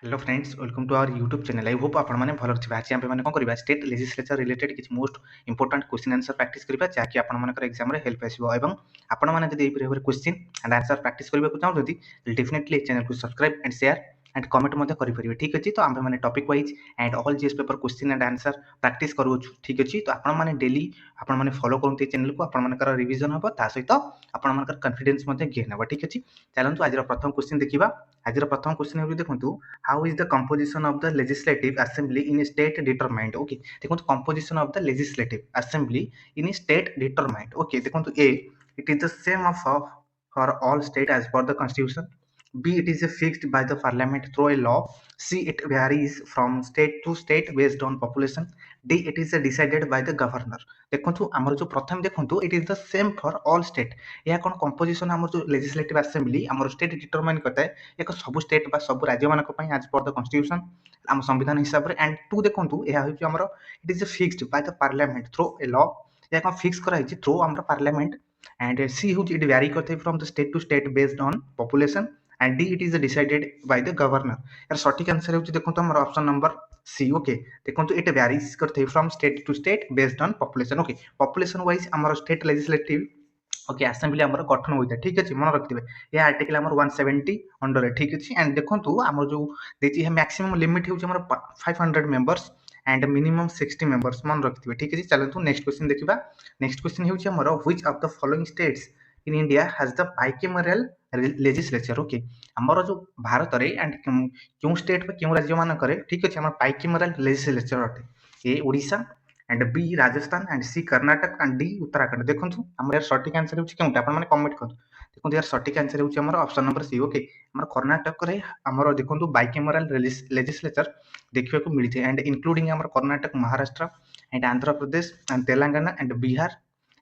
Hello friends, welcome to our YouTube channel. I hope आपण मैंने भल थे। आज आम कौन करवा स्टेट लेजिस्लेचर रिलेटेड किसी most important question answer practice करवा जहाँकि आपर एग्जाम हेल्प आसो। आपण मैंने भाव क्वेश्चन एंड आंसर प्रैक्टिस करने को चाहते डेफिनेटली चैनल को subscribe and share and comment करेंगे। ठीक अच्छे, तो आम मैंने topic wise and all GS paper question and answer practice करूँ। ठीक अच्छे, तो आपण मैंने डेली आपण फॉलो करते चैनल को आपर रिविजन हम ता सहित आपर कॉन्फिडेंस गेन हम। ठीक अच्छे, चलते आज प्रथम क्वेश्चन देखा। आज प्रथम क्वेश्चन देखो, how is the composition of the legislative assembly in a state determined? Okay, देखो composition of the legislative assembly in a state determined. Okay, देखो A, it is the same for all state as per the constitution. B, it is fixed by the parliament through a law. C, it varies from state to state based on population. D, it is decided by the governor. देखो आमर जो प्रथम देखो, it is the same for all state. यह कौन composition आमर जो legislative assembly आमर स्टेट डिटरमाइन करता है एक सब स्टेट बा सब राज्य मानक आज पर द कॉन्स्टिट्यूशन आम संविधान हिसाब से। एंड टू देखो, यह आमर it is fixed by the parliament through a law. यह कौन फिक्स कराई थ्रू आमर पार्लियामेंट। एंड सी हूँ इट वैरी करते from the state to state based on population. And D, it is decided by the governor. यार सठिक answer होची देखो आमर ऑप्शन नंबर सी। ओके, देखो इट वैरीज करते from state to state based on population. Okay, population wise आमर state legislative okay assembly आमर गठन होता है। ठीक अच्छे, मन रखिए यह आर्टिकल आमर 170 अंडर है। ठीक अच्छे, एंड देखो आमर जो देखिए मैक्सिमम लिमिट हो 500 मेंबर्स एंड मिनिमम 60 मेंबर्स, मन रखिए। ठीक अच्छे, चलते नेक्स्ट क्वेश्चन देखा। नेक्स्ट क्वेश्चन होची आमर which of the following states in India has the bicameral legislature? Okay, आमर जो भारत रे एंड क्यों स्टेट क्यों राज्य मानक ठीक अच्छे आमर बाइकेमरल लेजिस्लेचर अटे। A Odisha and B Rajasthan and C Karnataka and D Uttarakhand. देखो आम यार सठिक आंसर होची केउटा आपण माने कमेंट कर। देखो यार सठिक आंसर होची हमर ऑप्शन नंबर सी। ओके, हमर कर्नाटक रे हमर देखो बाइकेमरल लेजिस्लेचर देखिबा को मिली थे एंड इंक्लूडिंग हमर Karnataka, Maharashtra and Andhra Pradesh and Telangana and Bihar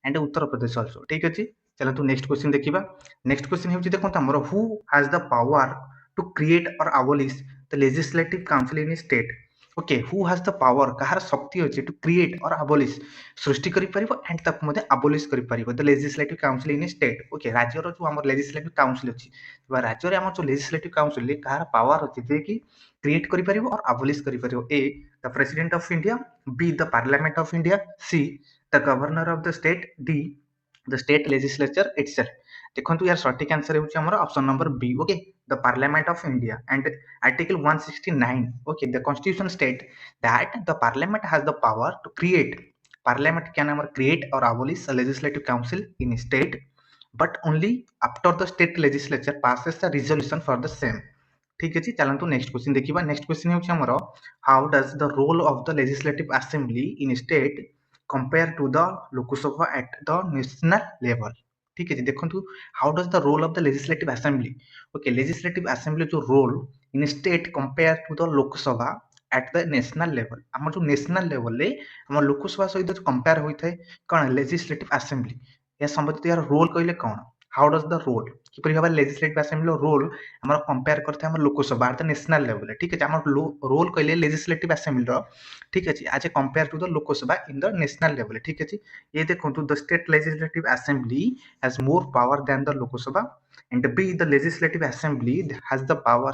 and Uttar Pradesh also. ठीक अछि, चलो तो नेक्स्ट क्वेश्चन देखिबा। नेक्स्ट क्वेश्चन होची देखो हमर who has the power to create or abolish the legislative council in state? Okay, who has the power कहार शक्ति अछि टू क्रिएट और अबॉलिश सृष्टि करि परिबो एंड तक मध्ये अबॉलिश करि परिबो the legislative council in state. Okay, राज्य रो जो हमर लेजिस्लेटिव काउंसिल अछि बा राज्य रे हमर जो लेजिस्लेटिव काउंसिल कहार पावर अछि जे कि क्रिएट करि परिबो और अबॉलिश करि परिबो। A, the president of India. B, the parliament of India. C, the governor of the state. D, the state legislature itself. देखो यार सठिक आंसर होची हमर option number B. Okay, the parliament of India and article 169 okay the constitution state that the parliament has the power to create parliament can ever create or abolish a legislative council in a state but only after the state legislature passes a resolution for the same। ठीक है, चलते next question देखिबा। Next question होची हमर how does the role of the legislative assembly in state compare to the Lok Sabha at the national level? ठीक है, देखो how does the role of the legislative assembly. Okay, legislative assembly जो role in state compare to the Lok Sabha at the national level. आम जो national level ले आम लोकसभा सहित compare होता है कौन लेजिस्लेटिव असेंबली या संबंधित यार रोल कहले कौन? हाउ डज द रोल किपरि भाबा लेजिस्लेटिव असेंबली रोल हमर कंपेयर करथे हमर Lok Sabha at the national level. ठीक है, हमर रोल कहले लेजिस्लेटिव असेंबली रो। ठीक है, आज compare to the Lok Sabha in the national level. ठीक है, ये देखो the state legislative assembly has more power than the Lok Sabha and B, the legislative assembly has the power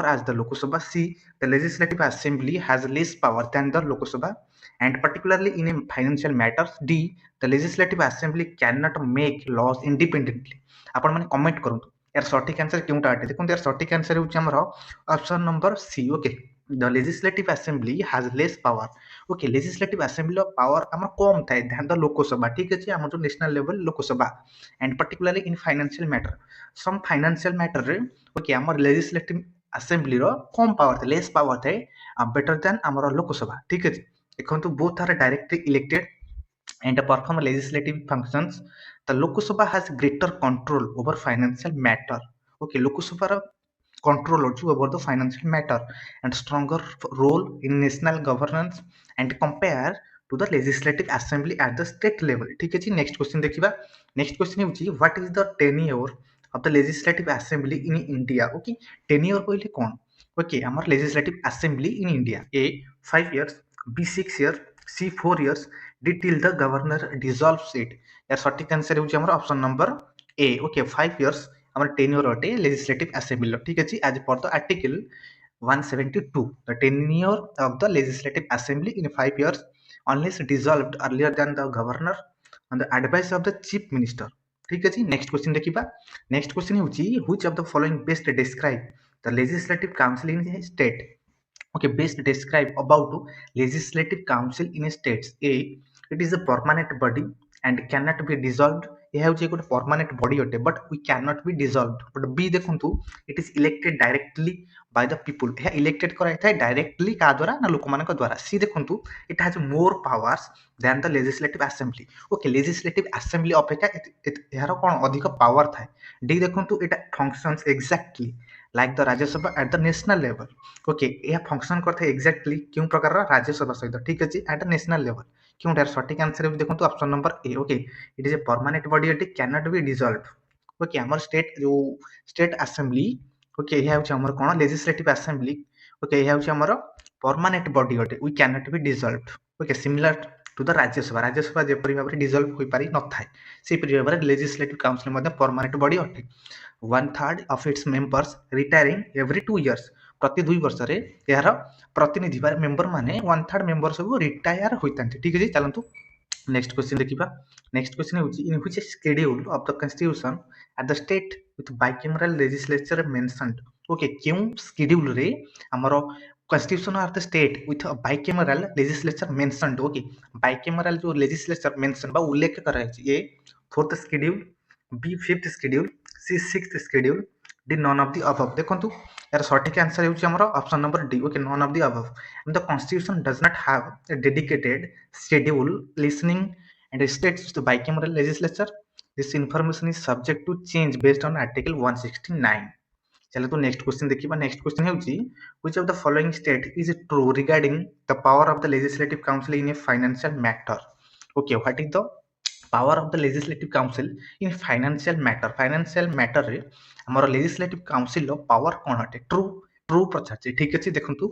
as the Lok Sabha. C, the legislative assembly has less power than the Lok Sabha and particularly in a financial matters. D, the legislative assembly cannot make laws independently। आपण माने comment करंतु यार सठिक answer केउटा आटे। देखो यार सठिक answer होची हमर option number C. Okay, the legislative assembly has less power. Okay, legislative assembly power हमर कम थाए दैन द लोकसभा। ठीक अछि, हमर जो national level Lok Sabha and particularly in financial matter some financial matter रे ओके हमर लेजिस्लेटिव असेंबली रो कम पावर थे लेस पावर थे बेटर देन हमर लोकसभा। ठीक अछि, देखंतु both are directly elected and perform legislative functions. The Lok Sabha has greater control over financial matter. Okay, Lok Sabha control over the financial matter and stronger role in national governance and compare to the legislative assembly at the state level। ठीक है, next question देखिबा। Next question होची what is the tenure of the legislative assembly in India? Okay, tenure कहले कोन? Okay, हमर legislative assembly in India A 5 years, B 6 years, C 4 years, D till the governor dissolves it. यार सटीक answer होची हमर option number A. Okay, 5 years हमर tenure अटे legislative assembly. ठीक अछि, as per the article 172. The tenure of the Legislative Assembly in 5 years unless dissolved earlier than the governor on the advice of the chief minister. ठीक ଅଛି next question देखिबा next question होची which of the following best describe the legislative council in a state. Okay, best describe about legislative council in states. A, it is a permanent body and cannot be dissolved. यह होची एक permanent body अटे but we cannot be dissolved. But B देखंतु it is elected directly by the people. यह elected कराई थाए directly का द्वारा ना लोक मानक द्वारा. C देखंतु it has more powers than the legislative assembly. Okay, legislative assembly अपेक्षा यार कौन अधिक power थाए. D देखंतु it functions exactly like the Rajya Sabha at the national level. Okay यह फंक्शन करता है एक्जाक्टली क्यों प्रकार राज्यसभा सहित ठीक अच्छे एट नेशनल लेवल क्यों यार सठिक आंसर देखो option number A. Okay it is a permanent body अटे कैनॉट बी डिसॉल्व. ओके हमर स्टेट जो स्टेट असेंबली ओके यह होची हमर कोन लेजिस्लेटिव असेंबली. ओके यह होची हमर परमानेंट बॉडी अटे we cannot be dissolve. Okay similar to the Rajya Sabha Rajya Sabha जेपरि भाबरे डिसॉल्व होई पारि न थाए से परि भाबरे लेजिस्लेटिव काउंसिल मध्ये परमानेंट बॉडी अटे. 1/3 of its members retiring every 2 years प्रति 2 वर्ष रे यार प्रतिनिधि मेंबर माने 1/3 मेंबर सब रिटायर होइतांते ठीक अछि. चलंतु नेक्स्ट क्वेश्चन देखिबा नेक्स्ट क्वेश्चन होची in which schedule of the constitution at the state with bicameral legislature mentioned. Okay क्यों शेड्यूल रे हमरो constitution of the state with bicameral legislature mentioned. Okay bicameral जो लेजिस्लेचर मेंशन बा उल्लेख कराय छै. A 4th schedule, B 5th schedule, C 6th schedule, D none of the above. देखंतु यार सठिक आंसर होची हमरो option number D. Okay non of the above. The constitution does not have a dedicated schedule listening and states the bicameral legislature. This information is subject to change based on article 169. चलो तो next question देखिबा next question होची which of the following state is true regarding the power of the legislative council in a financial matter. Okay what is the power of the legislative council in financial matter रे हमर legislative council लो power कोन हटे true पचाचे ठीक अछि. देखंतु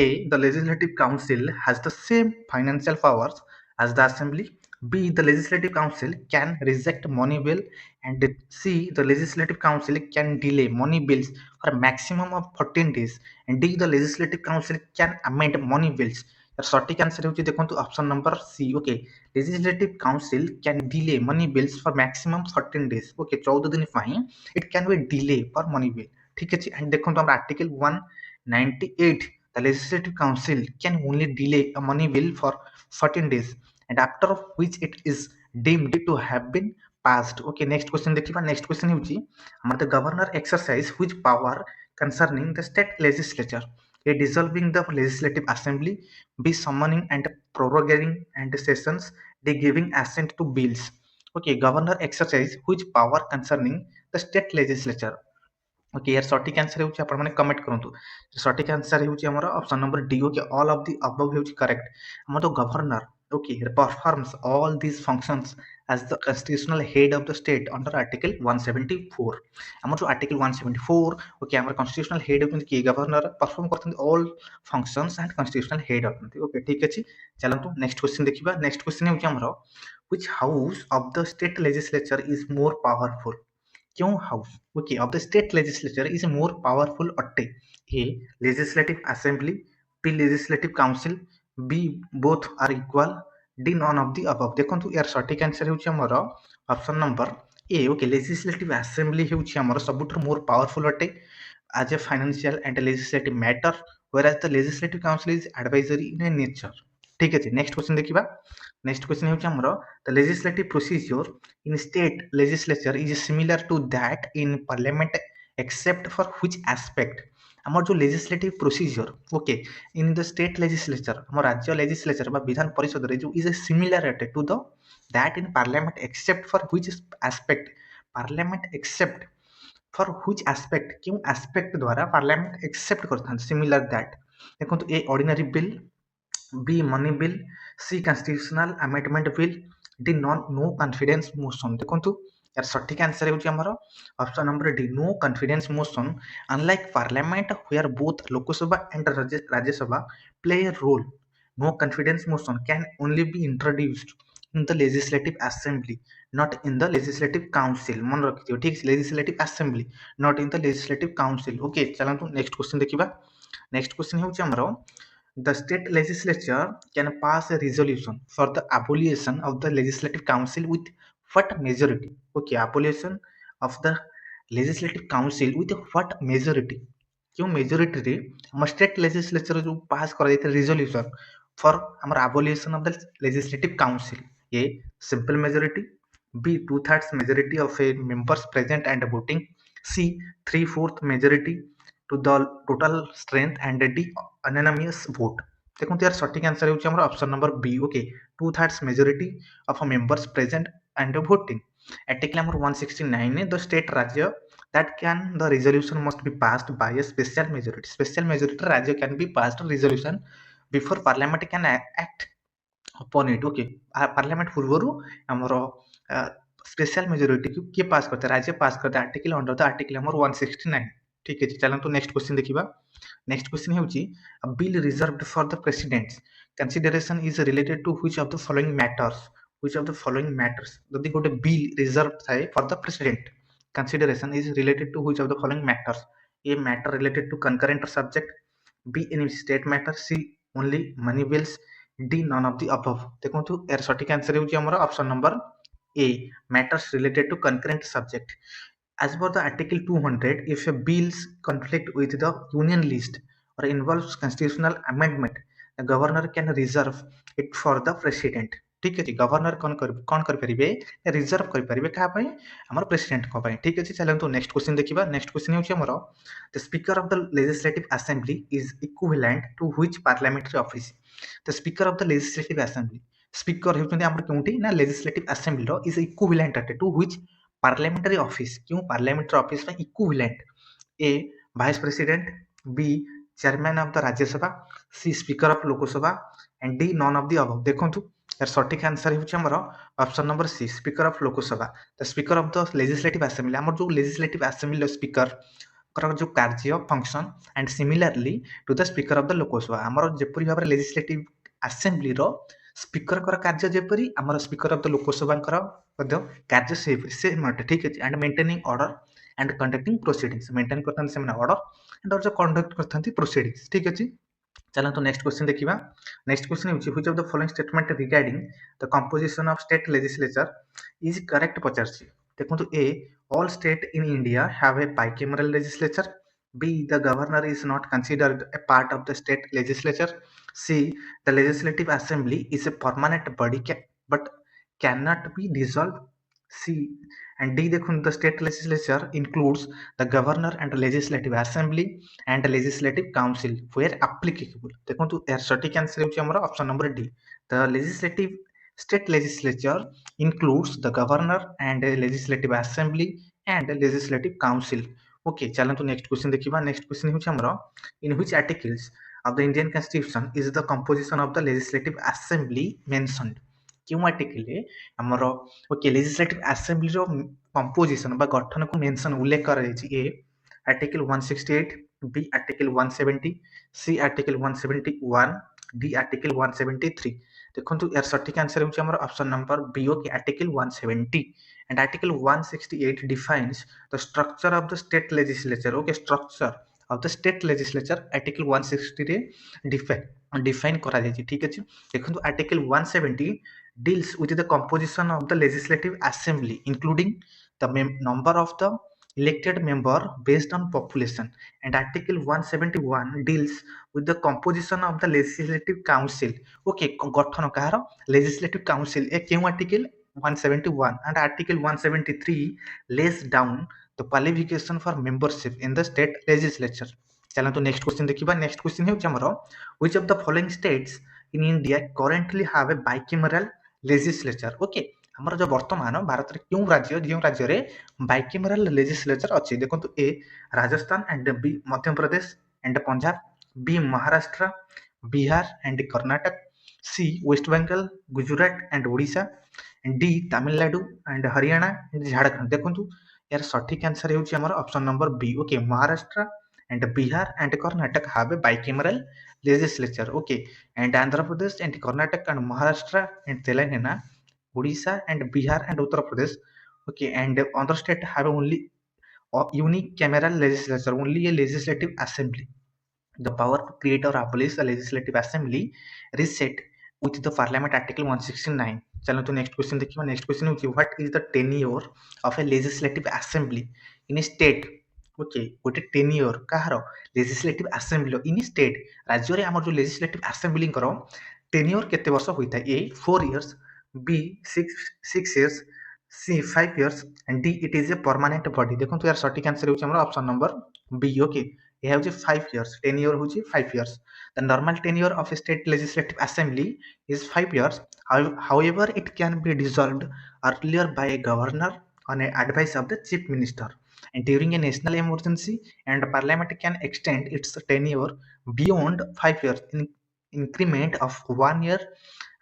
A, the legislative council has the same financial powers as the assembly. B, the legislative council can reject money bill. And C, the legislative council can delay money bills for a maximum of 14 days. And D, the legislative council can amend money bills. सटीक answer होची देखंतु option number C. Okay legislative council can delay money bills for maximum 14 days. Okay 14 दिन पई it can be delay for money bill ठीक अछि. And देखंतु हम article 198 the legislative council can only delay a money bill for 14 days and after which it is deemed to have been passed. Okay next question देखिबा next question होची हमर the governor exercise which power concerning the state legislature. A, dissolving the legislative assembly. B, summoning and prorogating and sessions. D, giving assent to bills. Okay governor exercise which power concerning the state legislature. Okay यार सटीक answer होची आपण माने comment करंतु सटीक answer होची हमर option number D. Okay all of the above होची करेक्ट. हमर तो governor okay performs all these functions as the constitutional head of the state under article 174. हमर जो article 174 ओके हमर constitutional head होती कि गवर्नर परफॉर्म करथि all functions and constitutional head होती. ओके ठीक अछि. चलंतु नेक्स्ट क्वेश्चन देखिबा नेक्स्ट क्वेश्चन होची हमर which house of the state legislature is more powerful. क्यों house okay of the state legislature is more powerful अटे. A legislative assembly, B legislative council, B both are equal, D none of the above. देखंतु यार सटीक answer होची हमर option number A. Okay legislative assembly होची हमर सबुठ more powerful अटे as a financial and legislative matter whereas the legislative council is advisory in a nature. ठीक है नेक्स्ट क्वेश्चन देखिबा नेक्स्ट क्वेश्चन होची हमर the legislative procedure in state legislature is similar to that in parliament except for which aspect. हमर जो legislative procedure okay in the state legislature हमर राज्य legislature बा विधान परिषद रे जो is similar to the that in parliament except for which aspect. Parliament except for which aspect क्यों aspect द्वारा parliament except करथान सिमिलर दैट. देखंतु ए ordinary bill, B money bill, C constitutional amendment bill, D no confidence motion. देखंतु यार सटीक answer होची हमर option number D no confidence motion. Unlike parliament where both Lok Sabha and Rajya Sabha play a role, no confidence motion can only be introduced in the legislative assembly not in the legislative council. मन रखियो ठीक legislative assembly not in the legislative council. Okay चलंतु next question देखिबा next question होउची हमरो the state legislature can pass a resolution for the abolition of the legislative council with what majority? Okay, abolition of the legislative council with what majority? क्यों majority रे हम state legislature जो pass करा जाय resolution for हमर abolition of the legislative council? ए simple majority, B 2/3 majority of a members present and voting, C 3/4 majority to the total strength and D unanimous vote. देखो यार सटीक आंसर होची हमर option number B. Okay 2/3 majority of members present and voting. Article number 169 the state राज्य that can the resolution must be passed by a special majority. Special majority राज्य can be passed resolution before parliament can act upon it. Okay parliament पूर्वरु हमरो special majority को किए पास करते राज्य pass करते article under the article number 169. ठीक है चलନ୍ତୁ नेक्स्ट क्वेश्चन देखिबा. नेक्स्ट क्वेश्चन हेउची a bill reserved for the president's consideration is related to which of the following matters? Which of the following matters? जदि गोटे bill reserved थाए for the president consideration is related to which of the following matters? A matter related to concurrent subject, B any state matter, C only money bills, D none of the above. देखो यार सटीक answer हेउची हमर option number A matters related to concurrent subject. As per the Article 200, if a bills conflict with the union list or involves constitutional amendment, the governor can reserve it for the president. ठीक है governor कौन कर परिबे reserve कर परिबे का पई हमर प्रेसिडेंट को पई. ठीक है चलंतु नेक्स्ट क्वेश्चन देखिबा. नेक्स्ट क्वेश्चन होची हमर the speaker of the legislative assembly is equivalent to which parliamentary office? The speaker of the legislative assembly speaker हेउछन हमर केउंटी ना लेजिस्लेटिव असेंबली रो इज इक्विवेलेंट अटे टू व्हिच पार्लियामेंट्री ऑफिस. क्यों पार्लियामेंट्री ऑफिस में equivalent? A vice president, B chairman of the Rajya Sabha, C speaker of Lok Sabha and D none of the above. देखंतु यार सटीक आंसर होची हमर option number C speaker of Lok Sabha. The speaker of the legislative assembly हमर जो legislative assembly speaker कर जो कार्य function and similarly to the speaker of the Lok Sabha हमर जेपरि भाबरे लेजिस्लेटिव असेंबली रो स्पीकर कर कार्य जेपरि हमर स्पीकर ऑफ द लोकसभा कर मध्य कार्य से मटे. ठीक है and maintaining order and conducting proceedings maintain करथन से ऑर्डर एंड और जो कंडक्ट करथन प्रोसीडिंग्स. ठीक है चलो तो नेक्स्ट क्वेश्चन देखिबा. नेक्स्ट क्वेश्चन होची which of the following statement regarding the composition of state legislature is correct पचारछि. देखो तो A all state in India have a bicameral legislature, B the governor is not considered a part of the state legislature, C the legislative assembly is a permanent body but cannot be dissolved, C and D. देखो the state legislature includes the governor and legislative assembly and legislative council where applicable. देखो तो यार सटीक answer होची हमर option number D. The legislative state legislature includes the governor and legislative assembly and legislative council. Okay चलन तो next question देखिबा. Next question होची हमर in which articles of the Indian constitution is the composition of the legislative assembly mentioned? क्यों article हमर okay legislative assembly रो composition बा गठन को मेंशन उल्लेख कर रही. A article 168, B article 170, C article 171, D article 173. देखंतु यार सटीक आंसर होची हमर option number B. Okay article 170 and article 168 defines the structure of the state legislature. Okay structure of the state legislature article 160 रे define करा जाय. ठीक है देखंतु article 170 deals with the composition of the legislative assembly including the number of the elected member based on population, and article 171 deals with the composition of the legislative council. Okay गठन कहार legislative council ए केउ article 171 and article 173 lays down the qualification for membership in the state legislature. चलो तो next question देखिबा. Next question हेउची हमर which of the following states in India currently have a bicameral legislature? Okay हमर जो वर्तमान भारत रे क्यों राज्य रे बाइकैमरल लेजिस्लेचर अछि? देखो तो A Rajasthan and B Madhya Pradesh and Punjab, B Maharashtra, Bihar and Karnataka, C West Bengal, Gujarat and Odisha, D Tamil Nadu and Haryana and Jharkhand. देखो तो यार सटीक आंसर हेउची हमर option number B. Okay Maharashtra and Bihar and Karnataka have a bicameral legislature. Okay and Andhra Pradesh and Karnataka and Maharashtra and Telangana, Odisha and Bihar and Uttar Pradesh. Okay and other state have only unique cameral legislature, only a legislative assembly. The power to create or abolish the legislative assembly reset with the parliament article 169. चलो तो next question देखिए. Next question होची what is the tenure of a legislative assembly in a state. Okay, गोटे tenure कहार legislative assembly in state राज्य रे हमर जो लेजिस्लेटिव असेंबली करो टेन्योर केते वर्ष होइता. A 4 years, B 6 years, C 5 years and D it is a permanent body. देखो तो यार सटीक आंसर होची हमर ऑप्शन नंबर बी. ओके, ये होची 5 इयर्स. टेन्योर होची 5 years. The normal tenure of a state legislative assembly is 5 years. However, it can be dissolved earlier by a governor on a advice of the chief minister. And during a national emergency, and parliament can extend its tenure beyond 5 years in increment of 1 year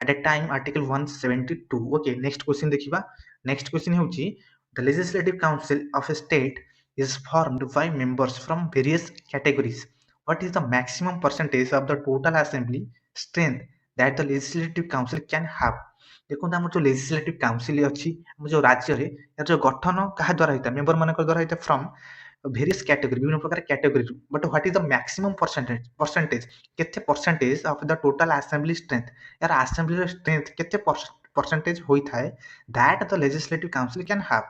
at a time. Article 172. Okay, next question देखिबा. Next question होची the legislative council of a state is formed by members from various categories. What is the maximum percentage of the total assembly strength that the legislative council can have? देखो हम जो legislative council अछि हम जो राज्य रे या जो गठन कहा द्वारा होता मेंबर मान द्वारा होता फ्रॉम वेरियस कैटेगरी विभिन्न प्रकार category. But what is the maximum percentage केते percentage of the total assembly strength यार असेंबली स्ट्रेंथ केते परसेंटेज होई थाए that the legislative council can have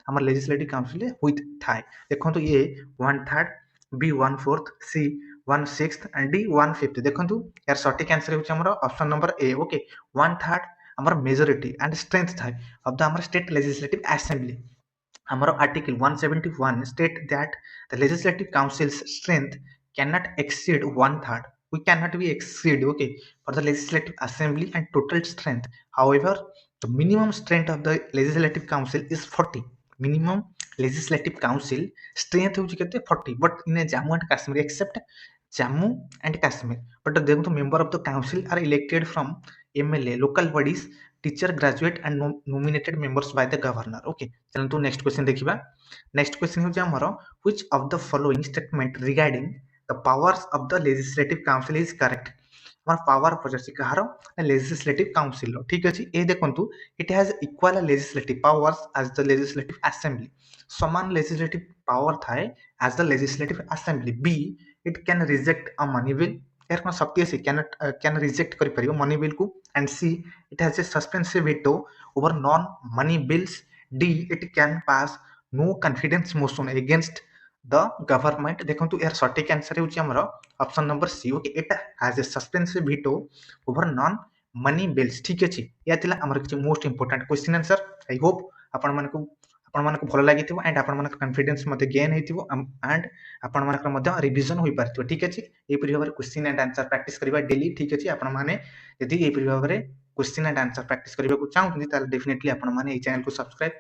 हमर लेजिस्लेटिव काउंसिल होई थाए. देखो तो ये 1/3, बी 1/4, सी 1/6 एंड डी 1/5. देखो यार सटीक आंसर होची हमर ऑप्शन नंबर ए. ओके, 1/3 हमर मेजॉरिटी एंड स्ट्रेंथ थाए ऑफ द हमर state legislative assembly. Our Article 171 state that the Legislative Council's strength cannot exceed 1/3. We cannot be exceed, okay, for the Legislative Assembly and total strength. However, the minimum strength of the Legislative Council is 40. Minimum Legislative Council strength is 40. But in a Jammu and Kashmir, except Jammu and Kashmir. But the member of the council are elected from MLA, local bodies, teacher, graduate and nominated members by the governor. Okay, चलो तो next question देखिबा. Next question होची हमरो which of the following statement regarding the powers of the legislative council is correct. हमर power पचासी कहारो legislative council. ठीक अछि, ए देखंतु it has equal legislative powers as the legislative assembly. समान लेजिस्लेटिव पावर थाए as the legislative assembly. B it can reject a money bill. यार कोन शक्ति अछि कैन रिजेक्ट करि परिबो मनी बिल को. And C it has a suspensive veto over non money bills. D it can pass no confidence motion against the government. देखंतु यार सटीक आंसर होची हमरो option number C. Okay, it has a suspensive veto over non money bills. ठीक अछि, या तिला हमर किछ most important question answer. I hope आपण मानको भल लागिथिबो एंड आपण मानको कॉन्फिडेंस मते गेन हेतिबो एंड आपण मानकर मते रिवीजन होई पारथिबो. ठीक अछि, ए परि भाबरे क्वेश्चन एंड आंसर प्रैक्टिस करबा डेली. ठीक अछि, आपण माने यदि ए परि भाबरे क्वेश्चन एंड आंसर प्रैक्टिस करबा को चाहउछन ताले डेफिनेटली आपण माने ए चैनल को subscribe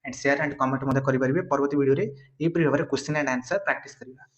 and share and comment मते करि परिबे. परवर्ती वीडियो रे ए परि भाबरे क्वेश्चन एंड आंसर प्रैक्टिस करबा.